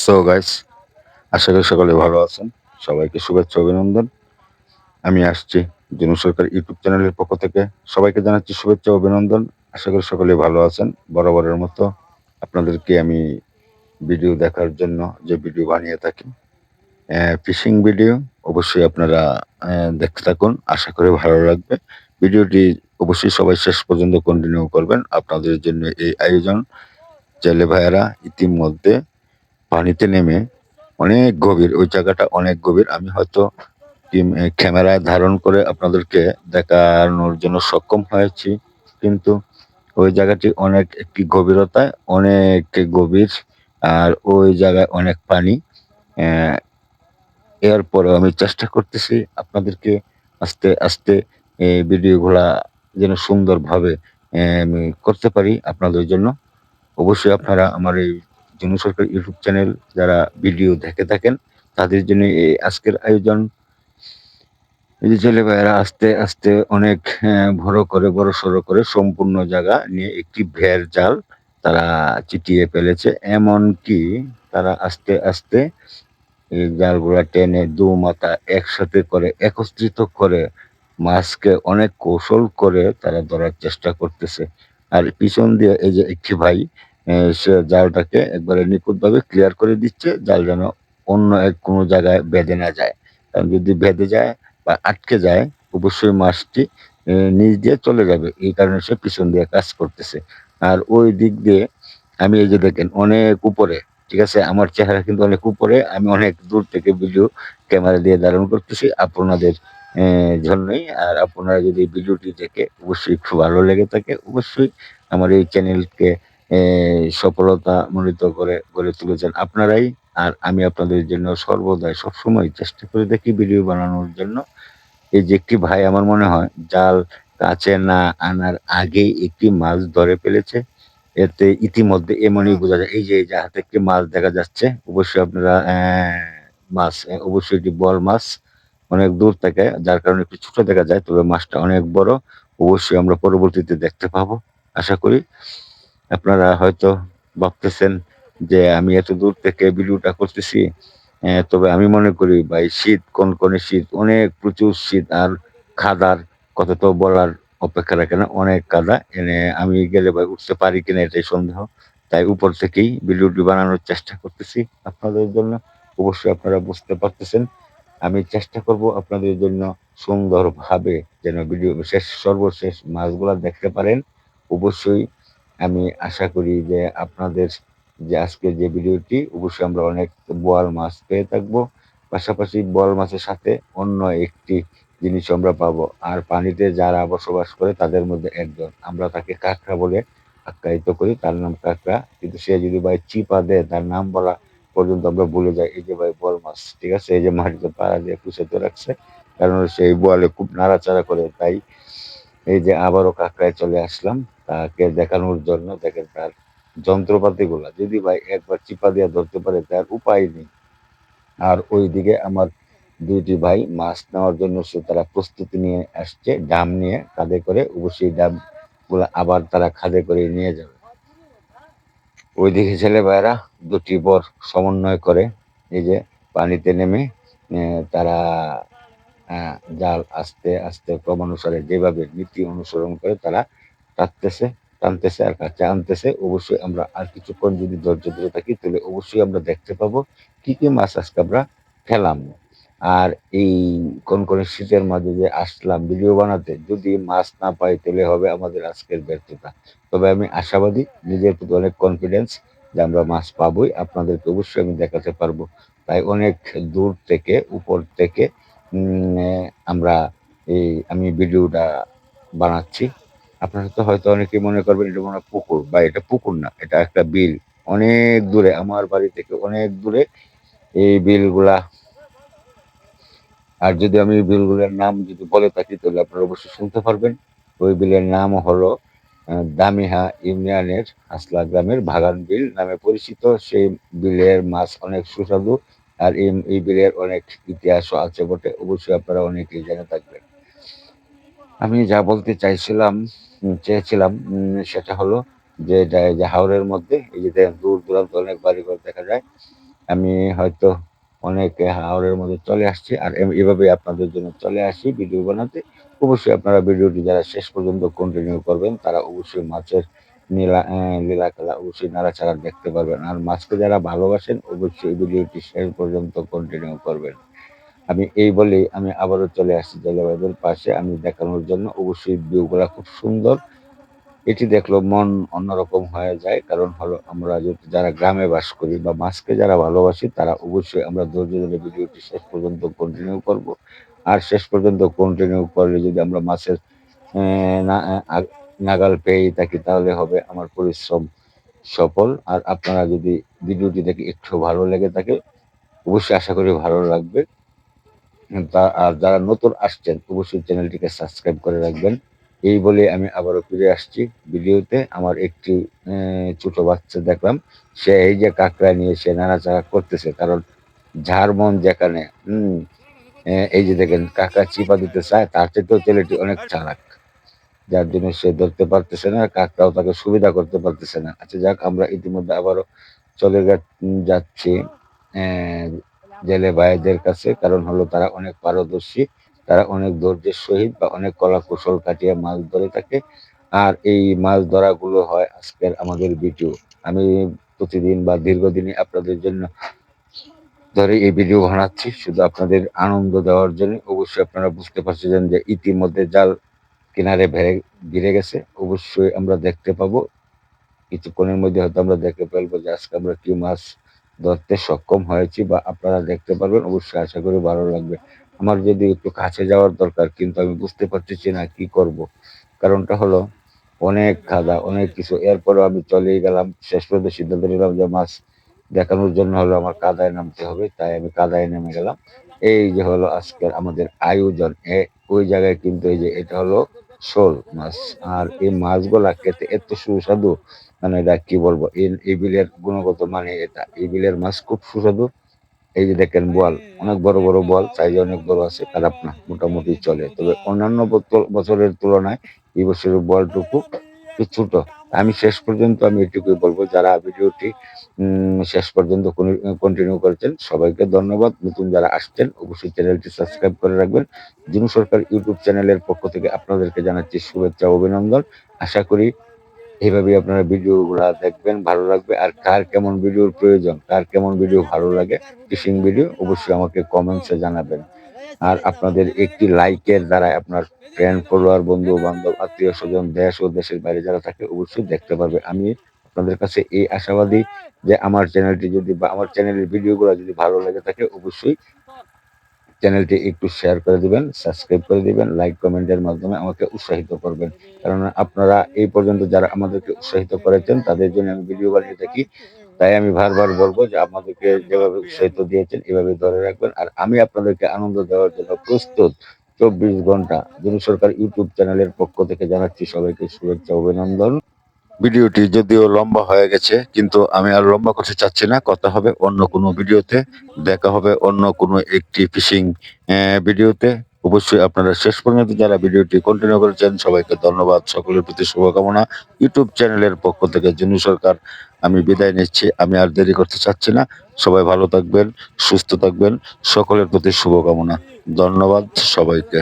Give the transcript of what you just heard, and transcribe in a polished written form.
So guys, আশা করি সকলে ভালো আছেন। সবাইকে শুভেচ্ছা অভিনন্দন। আমি আসছি জনু সরকার ইউটিউব চ্যানেলের পক্ষ থেকে সবাইকে জানাচ্ছি শুভেচ্ছা অভিনন্দন। আশা করি সকলেই ভালো আছেন। বরাবরের মতো আপনাদেরকে আমি ভিডিও দেখার জন্য যে ভিডিও বানিয়ে থাকি, ফিশিং ভিডিও, অবশ্যই আপনারা দেখতে থাকুন। আশা করি ভালো লাগবে। ভিডিওটি অবশ্যই সবাই শেষ পর্যন্ত কন্টিনিউ করবেন। আপনাদের জন্য এই আয়োজন। জেলে ভাইয়েরা ইতিমধ্যে পানিতে নেমে অনেক গভীর, ওই জায়গাটা অনেক গভীর। আমি হয়তো ক্যামেরায় ধারণ করে আপনাদেরকে দেখানোর জন্য সক্ষম হয়েছি, কিন্তু ওই জায়গাটি অনেক একটি গভীরতায়, অনেক গভীর। আর ওই জায়গায় অনেক পানি। আহ, এরপরেও আমি চেষ্টা করতেছি আপনাদেরকে আস্তে আস্তে এই ভিডিওগুলা যেন সুন্দরভাবে আমি করতে পারি আপনাদের জন্য। অবশ্যই আপনারা আমার এই জনু সরকার ইউটিউব চ্যানেল যারা ভিডিও দেখে থাকেন, তাদের জন্য এই আজকের আয়োজন। এই যে ছেলে ভাইয়েরা আস্তে আস্তে অনেক বড় সড়ো করে সম্পূর্ণ জায়গা নিয়ে একটি ভেড় জাল তারা চিটিয়ে ফেলেছে। এমনকি তারা আস্তে আস্তে এই জালগুলা টেনে দু মাথা একসাথে করে একত্রিত করে মাছকে অনেক কৌশল করে তারা ধরার চেষ্টা করতেছে। আর পিছন দিয়ে এই যে একটি ভাই, সে জালটাকে একবারে নিখুঁতভাবে ক্লিয়ার করে দিচ্ছে, জাল যেন অন্য কোনো জায়গায় বেঁধে না যায়। কারণ যদি বেঁধে যায় বা আটকে যায়, অবশ্যই মাছটি নিচ দিয়ে চলে যাবে। এই কারণে সে পিছন দিয়ে কাজ করতেছে। আর ওই দিক দিয়ে আমি এই যে দেখেন অনেক উপরে, ঠিক আছে? আমার চেহারা কিন্তু অনেক উপরে। আমি অনেক দূর থেকে ভিডিও ক্যামেরা দিয়ে ধারণ করতেছি আপনাদের জন্যই। আর আপনারা যদি ভিডিওটি দেখে অবশ্যই একটু ভালো লেগে থাকে, অবশ্যই আমার এই চ্যানেলকে সফলতা মণ্ডিত করে গড়ে তুলেছেন আপনারাই। আর আমি আপনাদের জন্য সর্বদাই সবসময় চেষ্টা করে থাকি ভিডিও বানানোর জন্য। এই যে একটি ভাই আমার মনে হয় জাল কাছে না আনার আগেই একটি মাছ ধরে ফেলেছে। এতে ইতিমধ্যে এমনই বোঝা যায়, এই যে হাতে একটি মাছ দেখা যাচ্ছে, অবশ্যই আপনারা মাছ, অবশ্যই এটি বল মাছ। অনেক দূর থেকে যার কারণে একটু ছোট দেখা যায়, তবে মাছটা অনেক বড়। অবশ্যই আমরা পরবর্তীতে দেখতে পাবো আশা করি। আপনারা হয়তো ভাবতেছেন যে আমি এত দূর থেকে ভিডিওটা করতেছি। তবে আমি মনে করি ভাই, শীত, কনকনে শীত, অনেক প্রচুর শীত। আর কাদার কথা তো বলার অপেক্ষা রাখে না, অনেক কাদা। আমি গেলে ভাই উঠতে পারি কিনা এটাই সন্দেহ। তাই উপর থেকেই ভিডিওটি বানানোর চেষ্টা করতেছি আপনাদের জন্য। অবশ্যই আপনারা বুঝতে পারতেছেন। আমি চেষ্টা করব আপনাদের জন্য সুন্দরভাবে যেন ভিডিও সর্বশেষ মাছগুলা দেখতে পারেন। অবশ্যই আমি আশা করি যে আপনাদের যে আজকের যে ভিডিওটি, অবশ্যই আমরা অনেক বোয়াল মাছ পেয়ে থাকবো। পাশাপাশি বোয়াল মাছের সাথে অন্য একটি জিনিস আমরা পাবো। আর পানিতে যারা বসবাস করে তাদের মধ্যে একজন, আমরা তাকে কাঁকড়া বলে আখ্যায়িত করি, তার নাম কাঁকড়া। কিন্তু সে যদি ভাই চিপা দেয়, তার নাম বলা পর্যন্ত আমরা ভুলে যাই। এই যে ভাই বোয়াল মাছ, ঠিক আছে? এই যে মাটিতে পাড়া দিয়ে কুচাতে রাখছে, কারণ সেই বোয়ালে খুব নাড়াচাড়া করে। তাই এই যে আবারও কাঁকড়ায় চলে আসলাম তাকে দেখানোর জন্য। দেখেন তার যন্ত্রপাতিগুলা, যদি ভাই একবার চিপা দিয়ে ধরতে পারে তার উপায় নেই। আর ওইদিকে আমার ২ টি ভাই মাছ নেওয়ার জন্য তারা প্রস্তুতি নিয়ে আসছে ড্রাম নিয়ে কাঁধে করে। অবশ্যই ড্রামগুলা আবার তারা খাদে করে নিয়ে যাবে। ওইদিকে ছেলে ভাইয়েরা ২ টি বর সমন্বয় করে এই যে পানিতে নেমে তারা জাল আস্তে আস্তে ক্রমানুসারে যেভাবে নীতি অনুসরণ করে তারা টানতেছে, টানতেছে আর কাছে আনতেছে। অবশ্যই আমরা আর কিছুক্ষণ যদি ধৈর্য ধরে থাকি, তাহলে অবশ্যই আমরা দেখতে পাবো কি কি মাছ আজকে আমরা খেলাম। আর এই কনকনে শীতের মাঝে যে আসলাম ভিডিও বানাতে, যদি মাছ না পাই তাহলে হবে আমাদের আজকের ব্যর্থতা। তবে আমি আশাবাদী, নিজের প্রতি অনেক কনফিডেন্স যে আমরা মাছ পাবোই, আপনাদেরকে অবশ্যই আমি দেখাতে পারবো। তাই অনেক দূর থেকে, উপর থেকে আমরা আমি ভিডিওটা বানাচ্ছি। আপনারা তো হয়তো অনেকেই মনে করবেন এটা মনে হয় পুকুর, বা এটা পুকুর না, এটা একটা বিল। অনেক দূরে, আমার বাড়ি থেকে অনেক দূরে এই বিলগুলা। আর যদি আমি বিলগুলোর নাম যদি বলে থাকি, তাহলে আপনারা অবশ্যই শুনতে পারবেন। ওই বিলের নাম হলো দামিহা ইউনিয়নের হাসলা গ্রামের বাগান বিল নামে পরিচিত। সেই বিলের মাছ অনেক সুস্বাদু। আর এই বিলের অনেক ইতিহাসও আছে বটে, অবশ্যই আপনারা অনেকেই জেনে থাকবেন। আমি যা বলতে চেয়েছিলাম, সেটা হলো যে হাওরের মধ্যে এই যে দেখেন দূর দূরান্ত অনেক বাড়িঘর দেখা যায়। আমি হয়তো অনেক হাওরের মধ্যে চলে আসছি। আর এভাবে আপনাদের জন্য চলে আসি ভিডিও বানাতে। অবশ্যই আপনারা ভিডিওটি যারা শেষ পর্যন্ত কন্টিনিউ করবেন, তারা অবশ্যই মাছের লীলা-খেলা অবশ্যই নাড়াচাড়া দেখতে পারবেন। আর মাছকে যারা ভালোবাসেন, অবশ্যই ভিডিওটি শেষ পর্যন্ত কন্টিনিউ করবেন। আমি এই বলেই আমি আবারও চলে আসছি জলবায়ুর পাশে আমি দেখানোর জন্য। অবশ্যই ভিউগুলা খুব সুন্দর। এটি দেখলেও মন অন্যরকম হয়ে যায়। কারণ হলো আমরা যারা গ্রামে বাস করি বা মাছকে যারা ভালোবাসি, তারা অবশ্যই আমরা ধৈর্য ধরে ভিডিওটি শেষ পর্যন্ত কন্টিনিউ করব। আর শেষ পর্যন্ত কন্টিনিউ করলে যদি আমরা মাছের না নাগাল পেয়েই থাকি, তাহলে হবে আমার পরিশ্রম সফল। আর আপনারা যদি ভিডিওটি দেখে একটু ভালো লেগে থাকে, অবশ্যই আশা করি ভালো লাগবে। আর যারা নতুন আসছেন, অবশ্যই চ্যানেলটিকে সাবস্ক্রাইব করে রাখবেন। এই বলে আমি আবারও ফিরে আসছি ভিডিওতে। আমার একটি ছোট বাচ্চা দেখলাম। সে এই যে কাঁকড়া নিয়ে সে নাড়াচাড়া করতেছে। কারণ যার মন যেখানে, এই যে দেখেন কাঁকড়া চিপা দিতে চায়, তার চাইতেও ছেলেটি অনেক চালাক। যার জন্য সে ধরতে পারতেছে না, কাকটাও তাকে সুবিধা করতে পারতেছে না। আচ্ছা যাক, আমরা ইতিমধ্যে আবারও চলে যাচ্ছি আহ, জেলে ভাইদের কাছে। কারণ হলো তারা অনেক পারদর্শী, তারা অনেক ধৈর্যের সহিত বা অনেক কলা কৌশল কাটিয়ে মাছ ধরে থাকে। আর এই মাছ ধরাগুলো হয় আজকের আমাদের ভিডিও। আমি প্রতিদিন বা দীর্ঘদিনই আপনাদের জন্য ধরে এই ভিডিও বানাচ্ছি শুধু আপনাদের আনন্দ দেওয়ার জন্য। অবশ্যই আপনারা বুঝতে পারছেন যে ইতিমধ্যে জাল কিনারে ভিড়ে গেছে। অবশ্যই আমরা দেখতে পাবো। কিছুক্ষণের মধ্যে হয়তো আমরা দেখতে ফেলবো যে আজকে আমরা কি মাছ ধরতে সক্ষম হয়েছি, বা আপনারা দেখতে পারবেন। অবশ্যই আশা করি ভালো লাগবে। আমার যদি একটু কাছে যাওয়ার দরকার, কিন্তু আমি বুঝতে পারতেছি না কি করব। কারণটা হলো অনেক কাদা, অনেক কিছু। এরপরেও আমি চলেই গেলাম। শেষ পর্যন্ত সিদ্ধান্ত নিলাম যে মাছ দেখানোর জন্য হলো আমার কাদায় নামতে হবে। তাই আমি কাদায় নেমে গেলাম। এই যে হলো আজকের আমাদের আয়োজন। ওই জায়গায় কিন্তু এই যে এটা হলো শোল মাছ। আর এই মাছগুলা খেতে এত সুস্বাদু, মানে এটা কি বলবো। এই বিলের গুণগত মানে এটা। এই বিলের মাছ খুব সুস্বাদু। এই যে দেখেন বোয়াল, অনেক বড় বড় বোয়াল, সাইজে অনেক বড় আছে, খারাপ না, মোটামুটি চলে। তবে অন্যান্য বছরের তুলনায় এই বছরের বোয়ালটুকু একটু ছোট। আমি শেষ পর্যন্ত আমি এটুকুই বলবো, যারা ভিডিওটি শেষ পর্যন্ত কন্টিনিউ করেছেন সবাইকে ধন্যবাদ। নতুন যারা আসছেন অবশ্যই চ্যানেলটি সাবস্ক্রাইব করে রাখবেন। জিনু সরকার ইউটিউব চ্যানেলের পক্ষ থেকে আপনাদেরকে জানাচ্ছি শুভেচ্ছা ও অভিনন্দন। আশা করি এভাবেই আপনারা ভিডিওগুলা দেখবেন, ভালো লাগবে। আর কার কেমন ভিডিওর প্রয়োজন, কার কেমন ভিডিও ভালো লাগে, ফিশিং ভিডিও, অবশ্যই আমাকে কমেন্টসে জানাবেন। আর আপনাদের একটি লাইকের দ্বারা আপনার ফ্রেন্ড, ফলোয়ার, বন্ধু বান্ধব, আত্মীয় স্বজন, দেশ ও দেশের বাইরে যারা থাকে অবশ্যই দেখতে পারবে। আমি আপনাদের কাছে এই আশাবাদী যে আমার চ্যানেলটি যদি বা আমার চ্যানেলের ভিডিওগুলো যদি ভালো লেগে থাকে, অবশ্যই চ্যানেলটি একটু শেয়ার করে দিবেন, সাবস্ক্রাইব করে দিবেন, লাইক কমেন্টের মাধ্যমে আমাকে উৎসাহিত করবেন। কারণ আপনারা এই পর্যন্ত যারা আমাদেরকে উৎসাহিত করেছেন, তাদের জন্য আমি ভিডিও বানিয়ে থাকি। তাই আমি বারবার বলবো যে আমাদেরকে যেভাবে উৎসাহিত দিয়েছেন এভাবে ধরে রাখবেন। আর আমি আপনাদেরকে আনন্দ দেওয়ার জন্য প্রস্তুত 24 ঘন্টা। জিনু সরকার ইউটিউব চ্যানেলের পক্ষ থেকে জানাচ্ছি সবাইকে শুভেচ্ছা অভিনন্দন। ভিডিওটি যদিও লম্বা হয়ে গেছে, কিন্তু আমি আর লম্বা করতে চাচ্ছি না। কথা হবে অন্য কোনো ভিডিওতে। দেখা হবে অন্য কোনো একটি ফিশিং ভিডিওতে। অবশ্যই আপনারা শেষ পর্যন্ত যারা ভিডিওটি কন্টিনিউ করেছেন সবাইকে ধন্যবাদ। সকলের প্রতি শুভকামনা। ইউটিউব চ্যানেলের পক্ষ থেকে জিনু সরকার আমি বিদায় নিচ্ছি। আমি আর দেরি করতে চাচ্ছি না। সবাই ভালো থাকবেন, সুস্থ থাকবেন। সকলের প্রতি শুভকামনা। ধন্যবাদ সবাইকে।